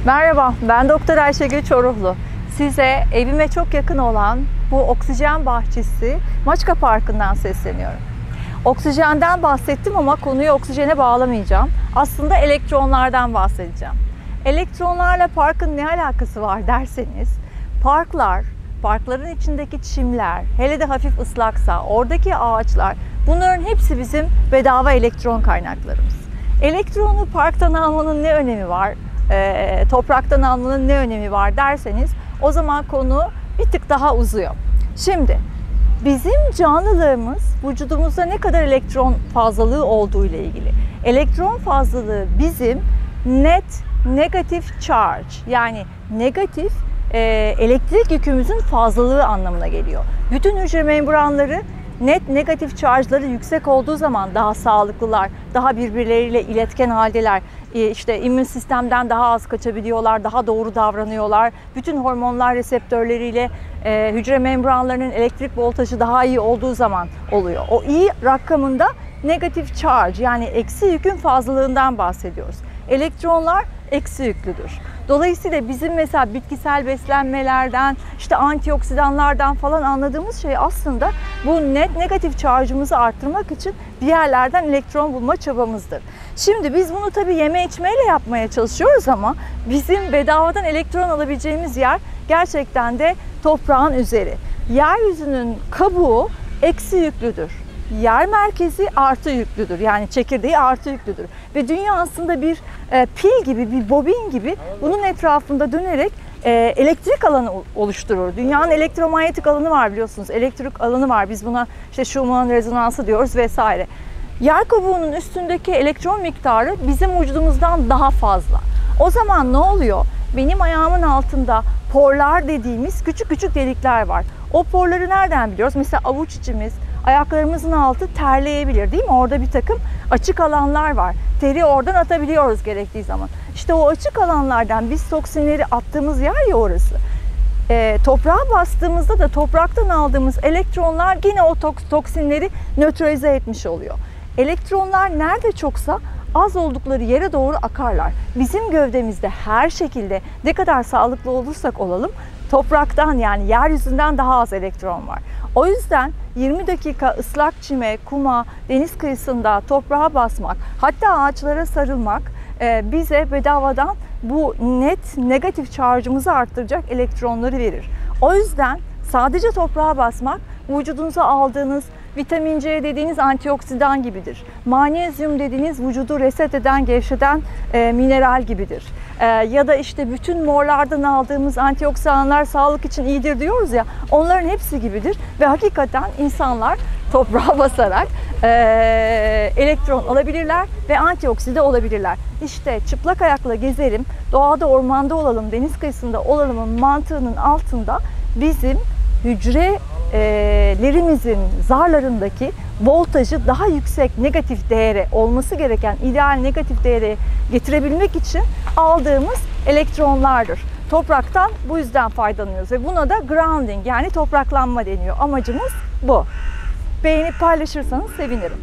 Merhaba, ben Doktor Ayşegül Çoruhlu. Size evime çok yakın olan bu oksijen bahçesi Maçka Parkı'ndan sesleniyorum. Oksijenden bahsettim ama konuyu oksijene bağlamayacağım. Aslında elektronlardan bahsedeceğim. Elektronlarla parkın ne alakası var derseniz, parkların içindeki çimler, hele de hafif ıslaksa, oradaki ağaçlar, bunların hepsi bizim bedava elektron kaynaklarımız. Elektronu parktan almanın ne önemi var? Topraktan almanın ne önemi var derseniz o zaman konu bir tık daha uzuyor. Şimdi bizim canlılığımız vücudumuzda ne kadar elektron fazlalığı olduğu ile ilgili. Elektron fazlalığı bizim net negatif charge, yani negatif elektrik yükümüzün fazlalığı anlamına geliyor. Bütün hücre membranları net negatif charge'ları yüksek olduğu zaman daha sağlıklılar, daha birbirleriyle iletken haldeler. İşte immün sistemden daha az kaçabiliyorlar, daha doğru davranıyorlar. Bütün hormonlar reseptörleriyle hücre membranlarının elektrik voltajı daha iyi olduğu zaman oluyor. O iyi rakamında negatif charge, yani eksi yükün fazlalığından bahsediyoruz. Elektronlar eksi yüklüdür. Dolayısıyla bizim mesela bitkisel beslenmelerden, işte antioksidanlardan falan anladığımız şey aslında bu net negatif charge'ımızı arttırmak için bir yerlerden elektron bulma çabamızdır. Şimdi biz bunu tabii yeme içmeyle yapmaya çalışıyoruz ama bizim bedavadan elektron alabileceğimiz yer gerçekten de toprağın üzeri. Yeryüzünün kabuğu eksi yüklüdür. Yer merkezi artı yüklüdür. Yani çekirdeği artı yüklüdür. Ve dünya aslında bir pil gibi, bir bobin gibi bunun etrafında dönerek elektrik alanı oluşturur. Dünyanın elektromanyetik alanı var biliyorsunuz. Elektrik alanı var. Biz buna işte Schumann rezonansı diyoruz vesaire. Yer kabuğunun üstündeki elektron miktarı bizim vücudumuzdan daha fazla. O zaman ne oluyor? Benim ayağımın altında porlar dediğimiz küçük küçük delikler var. O porları nereden biliyoruz? Mesela avuç içimiz, ayaklarımızın altı terleyebilir değil mi? Orada bir takım açık alanlar var. Teri oradan atabiliyoruz gerektiği zaman. İşte o açık alanlardan biz toksinleri attığımız yer ya orası. Toprağa bastığımızda da topraktan aldığımız elektronlar yine o toksinleri nötralize etmiş oluyor. Elektronlar nerede çoksa az oldukları yere doğru akarlar. Bizim gövdemizde her şekilde ne kadar sağlıklı olursak olalım topraktan, yani yeryüzünden daha az elektron var. O yüzden 20 dakika ıslak çime, kuma, deniz kıyısında toprağa basmak, hatta ağaçlara sarılmak bize bedavadan bu net negatif charge'ımızı arttıracak elektronları verir. O yüzden sadece toprağa basmak vücudunuza aldığınız vitamin C dediğiniz antioksidan gibidir. Magnezyum dediğiniz vücudu reset eden, gevşeten mineral gibidir. Ya da işte bütün morlardan aldığımız antioksidanlar sağlık için iyidir diyoruz ya, onların hepsi gibidir. Ve hakikaten insanlar toprağa basarak elektron alabilirler ve antioksida olabilirler. İşte çıplak ayakla gezelim, doğada, ormanda olalım, deniz kıyısında olalımın mantığının altında bizim hücrelerimizin zarlarındaki voltajı daha yüksek negatif değere, olması gereken ideal negatif değere getirebilmek için aldığımız elektronlardır. Topraktan bu yüzden faydalanıyoruz ve buna da grounding, yani topraklanma deniyor. Amacımız bu. Beğenip paylaşırsanız sevinirim.